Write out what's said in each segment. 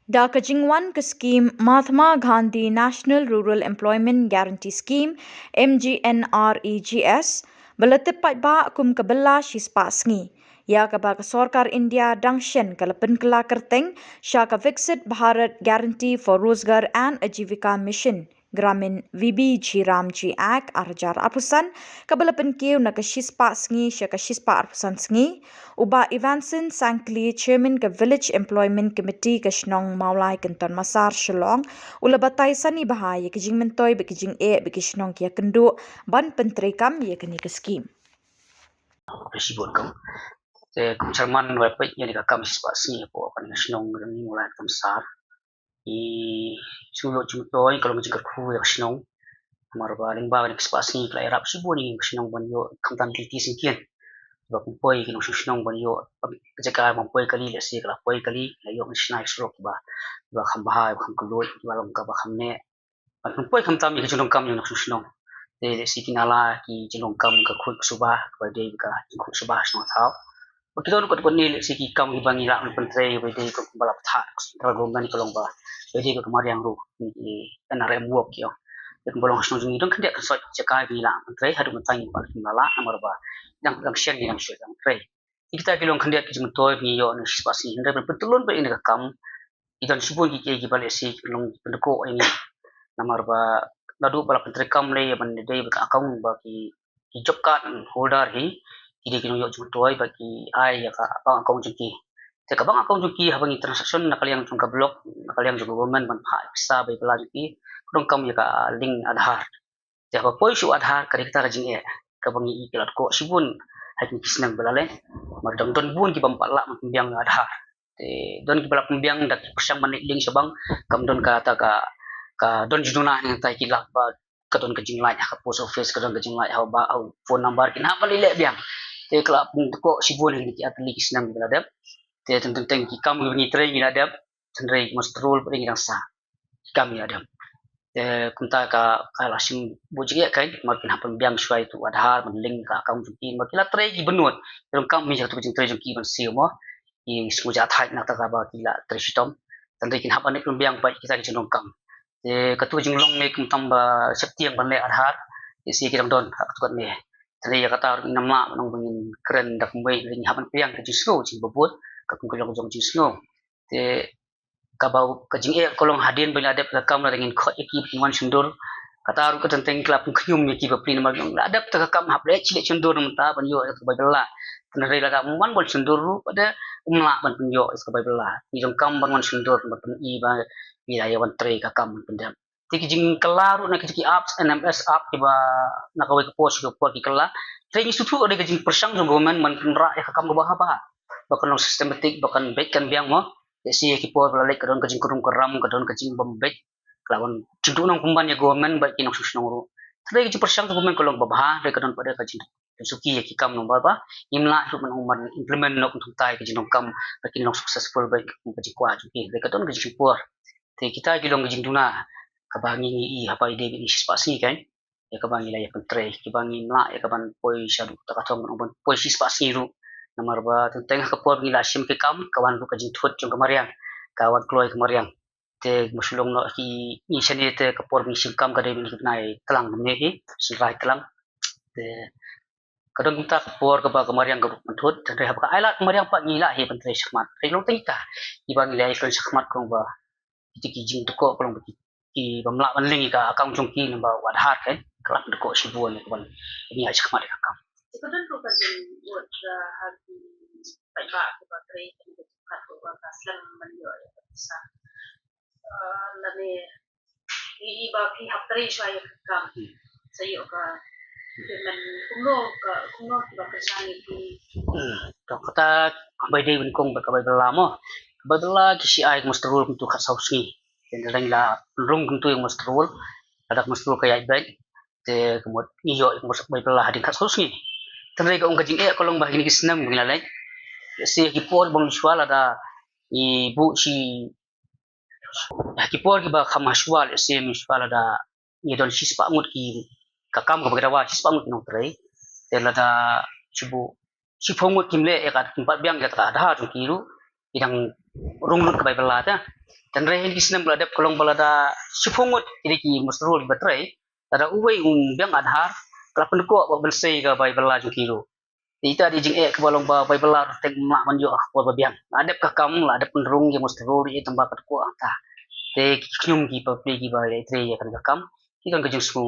Da Kajingwan ke skim Mahatma Gandhi National Rural Employment Guarantee Scheme MGNREGS beletip ba kum kebela shispa sngi. Ya kaba ke Sorkar India dangshen kalapen kela kerteng syaka Viksit Bharat Guarantee for Rozgar and Ajivika Mission Gramin VBG Ramji Act arjar arpusan kabalapen kiu na ke shispa sngi syaka shispa arpusan sngi uba Evanson Sankli Chairman ke Village Employment Committee ke Shnong Maulai Kenton Masar Shillong ula batai sani bahaya ke jing mentoy be ke jing be ke Shnong kia kendu ban pentri kam ye ke ni ke skim. Presibon kam kum cerman webpage yang dikakam sipasi po kan Shnong ni mulai kamsar I sulo jumtoy kalau macam ku ya Shnong marba ling ba ni sipasi klai rap siboni Shnong ban yo kamtan titi singkian ba poi kinu Shnong ban yo jaka mampoi kali le si kala poi kali la yo snai srok ba kham bahai kham kuloi ba long ka ba khamne ba poi kham tam ki Shnong kam yo Shnong de si kinala ki Shnong kam ka khut subah ba de ka khut subah Shnong thau kita nak kuat ni si kam di bangi lah pentre bede ko balap thak kalau gomdan ko longba bede ko kemari yang ru ni NRM work yo ko bolong sno jungi dong kandia so cekai bila pentre hadu mentang ba kimala nomor ba yang shen yang shen yang pre kita kilong kandia ki jumto ni yo ni spasi hinde betulun ba ini kam idan subun ki ki bale si kilong pendeko ini nomor ba nadu balap pentre kam le ban de ba account ba ki job card holder hi jadi kini yo jutoy bagi ai ya ka bang akong jungki te ka bang akong jungki habang transaction nakal yang jungka blok nakal yang juga government man pha bisa bai bela jungki kudong kam ya ka link adhar te ba poi su adhar ka kita rajing e ka bang I kilat ko sibun hakin kisnang belale mar dong don bun ki bang pala membiang adhar te don ki bala membiang dak persang manik link sabang kam don ka ta ka don juduna yang tai kilak ba ka don ka jinglai ka post office ka don ka jinglai ha ba phone number kin ha balile biang te kelap ko sibun ni ki atli kisnang beladap te tentang ki kam ni train ni adap tendrai mastrol ring rasa kam ni adap te kunta ka lasim bujige kai makin hapan biang suai tu adhar link ka kam jukin makila train ki benut dalam kam mi jatuh jing train juki ban siamo I smuja thai nak ta ba kila tristom tendrai kin hapan ni biang pa kita ki jenong kam te katu jinglong ni kum tamba septiang ban le adhar isi ki don hakut ni Tadi ya kata nama nang bangin keren dak mbay ring hapan piang ke jusno jing bobot ka kung kolong jong jusno te kabau ka jing e kolong hadin bila adap kam la ringin kho ekip wan sundur kata aru ka tenteng klap khyum ni ki bapri na mag adap ta kam haple chile sundur menta ban yo ka babela tenare la kam wan bol sundur ru pada umla ban pun yo ka babela ni jong kam ban wan sundur ban I ba ya wan tre ka kam pendam tiki jing kelaru na kiki apps NMS app tiba nakawai ke post ke por ki kala training sutu ada jing persang jong government man penra ya kam bah apa bahkan long systematic bahkan baik kan biang mo ya si ki por balik kadon kajing kurum keram kadon kajing bembek lawan cendu nang kumban ya government baik kinong susnong ru training jing persang government kolong babah de kadon pada kajing suki ya ki kam nong baba imla itu man implement nok untuk tai kajing nong kam bakin long successful baik kajing kwa juki de kadon kajing por te kita gilong kajing tuna kabangi I apa ide ni spasi kan ya kabangi la ya pentre kabangi la ya kaban poi syadu takatong on poi spasi ru namar ba tentang ka por ni la sim ke kam kawan ru ka jing thut jong kamariang kawan kloi kamariang te musulong no ki ni sene te ka por ni sim kam ka de ni nai telang ne hi surai telang te kadang kita ka por ka ba kamariang ka thut te ha ka ailat kamariang pa ni la he pentre sakmat re long tingka ibangi la ikon sakmat kong ba ki jing to ko kolong ki bamla banling ka akang jongki namba wadhar kan kelak deko sibuan ni kan ini aja kemari akang Ikutan ko kasi buat hati baik ke baterai dan dekat ko kaslan manyo ya bisa lani iba pi haptari shaya kam sayo ka dengan kuno ka kesan itu kata bai dei bin kong ba ka bai lama badala kisi ai mustrul untuk khasausi dan la rung kuntu yang mustrul ada mustrul kayak baik te kemot iyo yang mustrul bai belah di khasausi tendai ka ong kajing e kolong bah ini kisnam ngilalai si kipor bang sual ada ibu si kipor ki ba khamashwal si mishwal ada ni don si spa mut ki kakam ka bagdawa si spa mut no trei te lada cibu si phomut kimle e ka tempat biang ya ta ada tu kiru idang rungut ke belada dan rehin kisnem beladap kolong belada supungut ini ki musrul batrai ada uwe biang adhar kalau pendukuk bersih ke bela kilo ita di jing ke balong ba bela tek mak manjo ko biang adap ka kam adap pendrung ki musrul itu tempat ku ta te knyum ki pa ki ba le tre ya kan kam ki kan kejung su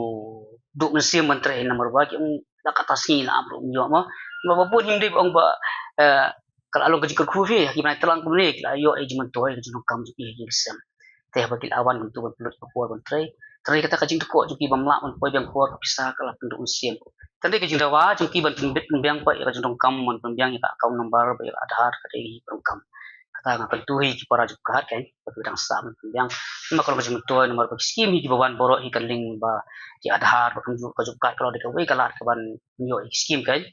duk mesim mentre nomor ba ki da kata sini na abro nyo ma pun hindi ong ba kalau along kejung ku fi ki mai telang ku ni la yo e jiman toy kejung kam ju ki sem te ba ki awan untuk pelut ko mentre tre kata kejung ko ju ki bam la man poi bang ko bisa kala penduk mesim tadi kejung dawa ju ki ban pendit biang pa ya kejung kam man biang ya account number ba ya adhar ka dei kam kata ngakan tuhi ki para jukat kan bidang sam yang kalau macam tu nomor skim hi bawan borok hi kan link ba ki adhar ba kunju ka jukat kalau de kawai kalat ka ban nyo skim kan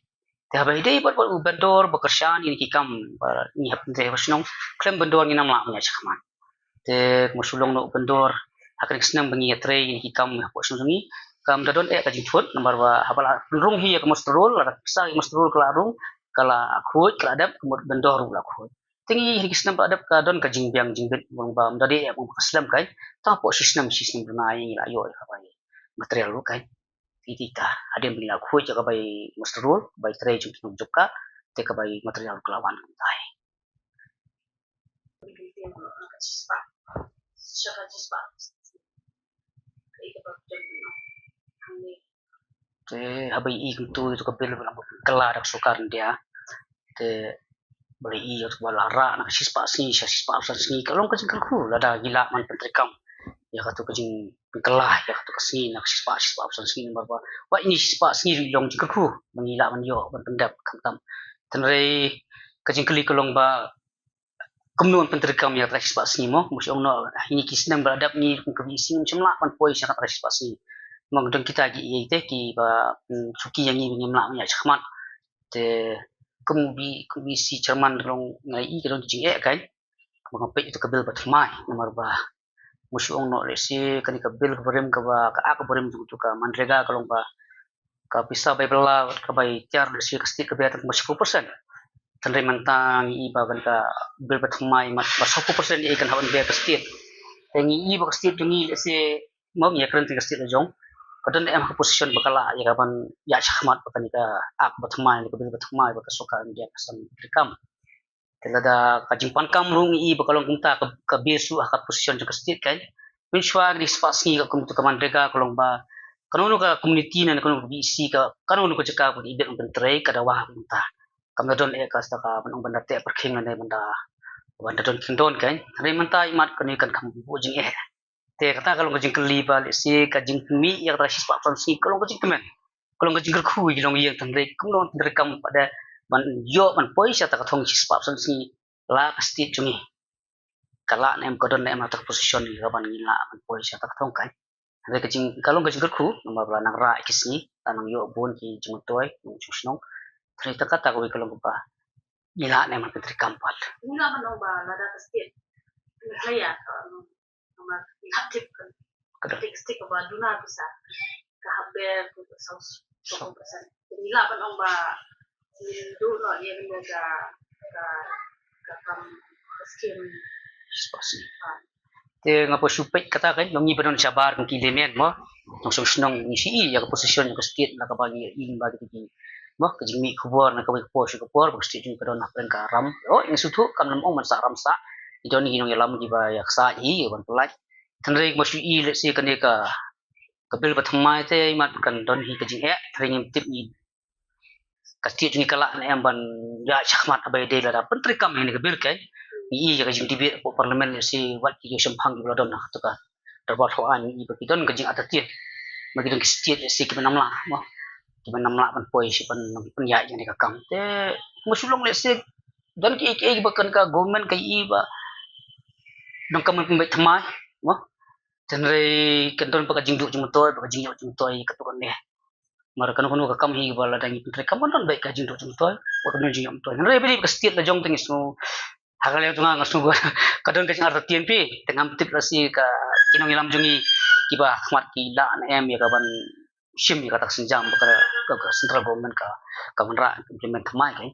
te ba ide ba bandor bekerjaan ini ki kam ba ni hap de wasnong klem bandor ni namla nya chakman te musulong no bandor akan senang bangi tre ini ki kam ha posong ni kam dadon ka jiput nomor ba habala rung hi ka mustrul la pisa mustrul kala rung kala khuj kala adap bandor la khuj tinggi hisnam adap ka don ka jingbiang jingbit bang bam dadi bang islam kai ta po sistem bunai la yo ka bai material lu kai titita ada bila khu ja ka bai musrul bai tre ju ka te ka bai material kelawan tai te habai i tu ka bil bang kala dak sukar dia te boleh iya tu balara nak sispa sini kalau kau jengkel ku ada gila man pentrikam ya katu kajing kelah ya katu kesini nak sispa sini berapa wah ini sispa sini long jengkel ku mengila man yo pendap kam tenre kajing keli kolong ba kemnuan pentrikam ya terakhir sispa sini mo musi ono ini kisnam beradab ni kebisi macam lah man poi sangat terakhir sispa sini mengedeng kita gi ite ki ba suki yang ini menyemlak nya chakmat te komisi cerman long ngai i kalau jing kan mengapa itu kebil batmai nomor ba musyong no resi kan kebil keberim ke ba ka keberim tu ka mandrega kalau ba ka bisa bela ka bai tiar resi kasti kebiatan 10% tandai mentang i ba kan ka bil batmai mat 10% i kan hawan be kasti tengi i ba kasti tungi resi mau ya kan kasti jong kadang em position bakala ya kapan ya chakmat bakan ka ak batmai ni kebil batmai baka soka dia kasan rekam telada kajimpan kam rung i bakalong kumta ka besu akat position jaka state kan pinshwa di spas ni ka kumtu ka mandrega kolong ba kanono ka community na kanono bisi ka kanono ka jaka bu ibet un trai ka dawa kumta kam don e ka sta ka manong bandar te perking na banda banda don kindon kan re manta imat kan kan kam bu jing e te kata kalau kajing keli balik si kajing mi yang rasis pak Fransi kalau kajing kemen kalau kajing kerku yang yang tandre kumnon rekam pada man yo man poi sa ta thong sis pak Fransi la pasti cumi kala nem kodon nem atak position ni kapan gila man poi sa ta thong kai ada kajing kalau kajing kerku nomor bala nang ra kisni tanang yo bon ki jumtoy chusnong terita kata ko kalau ba gila nem man rekam pat Ini lah mencoba lada kestir. Saya nomor aktif kan. Ketik ke baduna bisa kehaber ke 100%. Jadi lah mencoba hindu no dia menjaga ke kam kestir. spasi te ngapo supek kata kan nongi benon sabar ki lemen mo nong susnong ni si ya ka position ka state na ka bagi in bagi ti mo ka jimi kubor na ka wi po shi kubor ba state ka don na ka ram oh ini sutu kam nam ong man sa ram sa ido ni nong yalam ki ba yak sa hi ban pelai tanre mo shi i le se ka ne ka bil ba thamai te mat kan don hi ka jing e tring tip ni ka state ni kala na em ban ya chakmat abai de la pentri kam ni ka bil kai i ka jing tibet po parlimen si wat ki yosam phang ki don na to ka darbar ho an i ba ki don ka jing atatin magi don ki state si ki nam la mo ki nam la ban poi si pan ya ni ka kam te musulong le si don ki ba kan ka government ka i ba dong kam pun bai thamai mo tenre kan don pa ka jing du jum toy pa ka jing yo jum toy ka to kan ne mar kan kono ka kam hi ba la dangi pentre kam don bai ka jing du jum toy wa kan jing yom toy tenre beli ka state la jong tengis no hagale tunga ngasu kadon kajing arta TNP tengam tip rasi ka kinong ilam jungi kiba khmat ki la na em ya kaban shim ya katak senjam bakara ka central government ka manra implement thamai kai